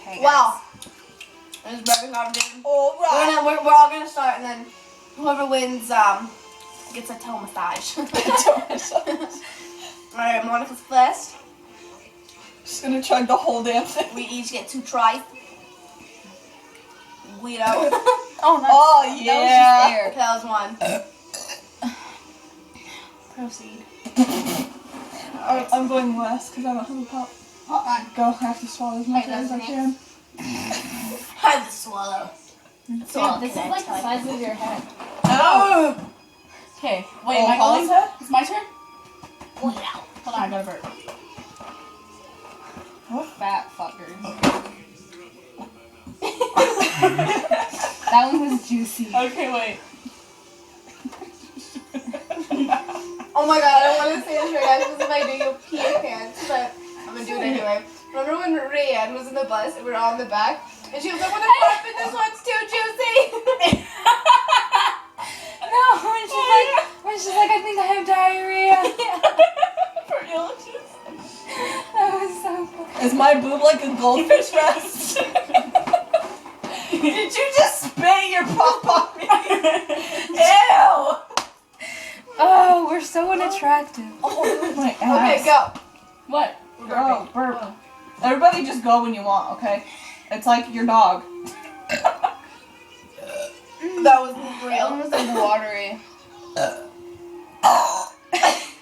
Okay, Wow. It's burping competition. All right. We're all gonna start, and then whoever wins gets a toe massage. Alright, Monica's first. Just gonna chug the whole damn thing. We each get 2 tries. Guido. Oh yeah. That was 1. Proceed. I'm going last because I don't have a pop. Go. I have to swallow as much as I can. I have to swallow. Swallow. This is like the size of your head. Oh. Okay, wait, Oh, am I Holly's going? head? It's my turn? Oh, yeah. Hold on, I gotta burp. What? Fat fuckers. That one was juicy. Okay, wait. Oh my god, I don't want to say this right now because if I do, you'll pee your pants, but I'm gonna do it anyway. Remember when Rayanne was in the bus and we were all in the back? And she was like, what the fuck, but this one's too juicy! No, when she's like, I think I have diarrhea. For illness. That was so funny. Is my boob like a goldfish vest? Did you just spit your pop on me? Ew! Oh, we're so unattractive. My ass. Okay, go. What? Go, burp. Everybody just go when you want, okay? It's like your dog. That was real. It was like watery.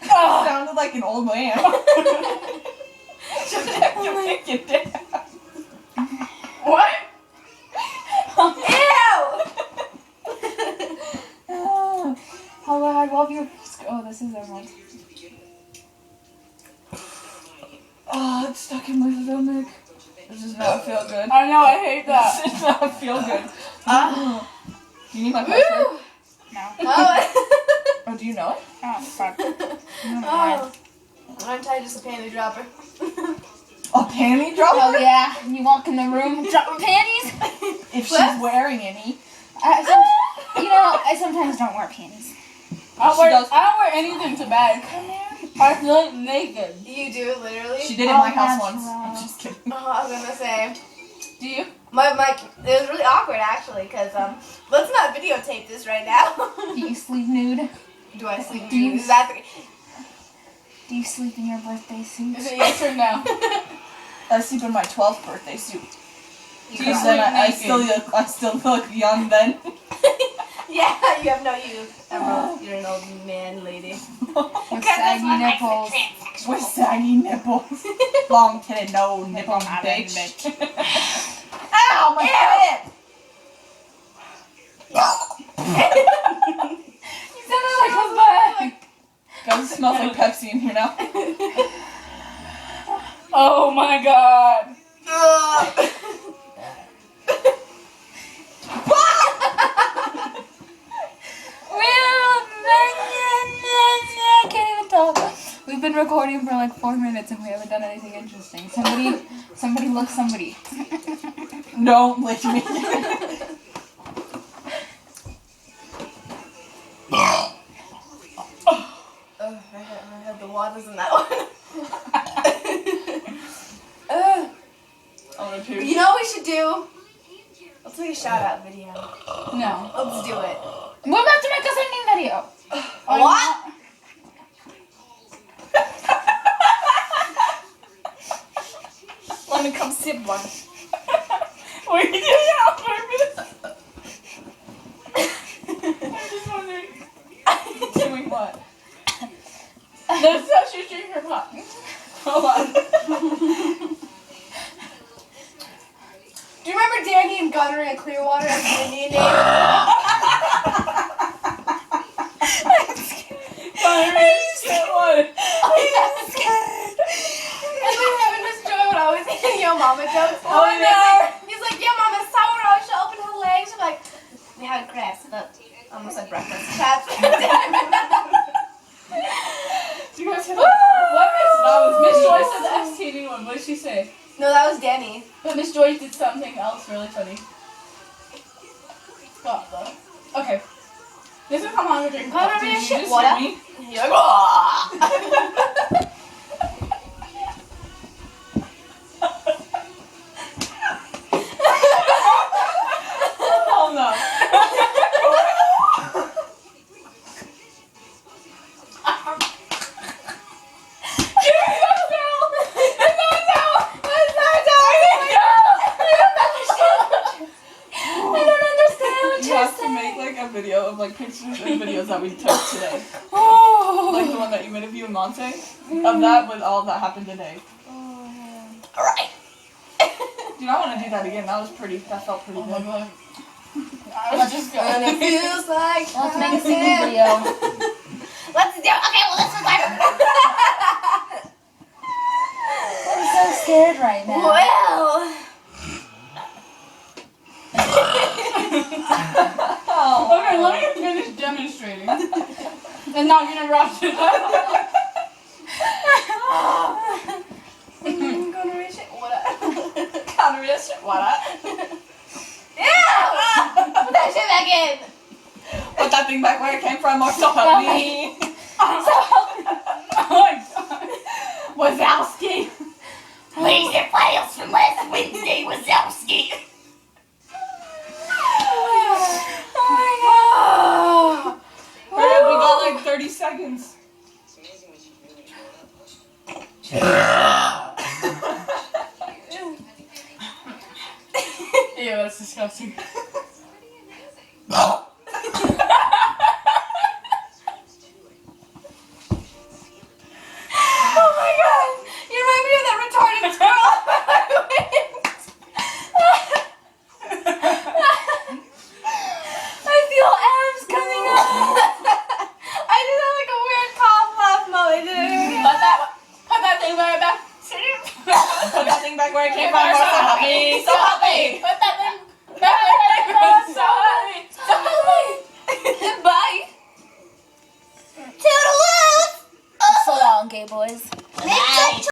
Sounded like an old man. Just have to pick it down. What? Ew! Oh, I love your. Oh, this is everyone's. Oh, it's stuck in my stomach. This does not feel good. I know, I hate that. This does not feel good. Do you need my password? No. Oh, do you know it? Oh, fuck. Oh. I'm tired of just a panty dropper. A panty dropper? Oh, yeah. You walk in the room, drop your panties. If she's wearing any. I sometimes don't wear panties. I don't wear anything to bed. I feel like naked. You do, literally? She did it in my house natural. once. I'm just kidding. Oh, I was gonna say. Do you? My it was really awkward actually, because let's not videotape this right now. Do you sleep nude? Do I sleep Do you- nude? Is that the... Do you sleep in your birthday suit? Is it yes or no? I sleep in my 12th birthday suit. You Because cry. then I still look young then. Yeah, you have no youth. Emerald, you're an old man lady. With saggy nipples. With saggy nipples. Long titted, no nipple, bitch. Ow, my head! You sounded like a bug. Guys, it smells like Pepsi in here now. Oh my god. I can't even talk. We've been recording for like 4 minutes and we haven't done anything interesting. Somebody look somebody. Don't lick me. I had the waters in that one. I'm gonna puke. You know what we should do? Let's make a shout out video. No. Let's do it. We're about to make a singing video. What? Let me come sip one. What are you doing on purpose? I'm just wondering. Doing what? That's how she drink her pot. Hold on. Do you remember Danny and Gunner in Clearwater as the Indian name? And then him and Miss Joy would always say, yo, mama jokes. Oh, And he's like, yo, mama, sourdough. She'll open her legs. She's like, we had crabs. I almost said breakfast. Crabs. Do you guys hear that? What that was Miss Joy said the STD one. What did she say? No, that was Danny. But Miss Joy did something else really funny. What the? Okay. This is how long we drink. Gunner, Did man, you shit, just what hear up? me? You're like, "Wah!" like pictures and videos that we took today. Oh. Like the one that you made of you and Monte. Of that with all that happened today. Alright. Dude, I want to do that again. That was pretty. That felt pretty good. God. Let's just go. And it feels like Let's make a singing video. Let's do it. Okay, well, let's start. I'm so scared right now. Well. Okay, let me finish demonstrating. And not gonna rush it. Gonorrhea shit. What up? Gonorrhea shit. What up? Ew! Put that shit back in. Put that thing back where it came from, or so help me. Oh my god. Wazowski. Where's your files from last Wednesday, Wazowski? Oh my god. Hurry up, we got like 30 seconds. Ew, that's disgusting. Oh my god! You remind me of that retarded squirrel. I feel abs coming up. I just had like a weird cough laugh moment. Put that thing right back. Put that thing back where it came from. So help me. So help me. Put that thing back where it came from. So help me. So help me. Bye. Toodaloo. So long, gay boys. Bye.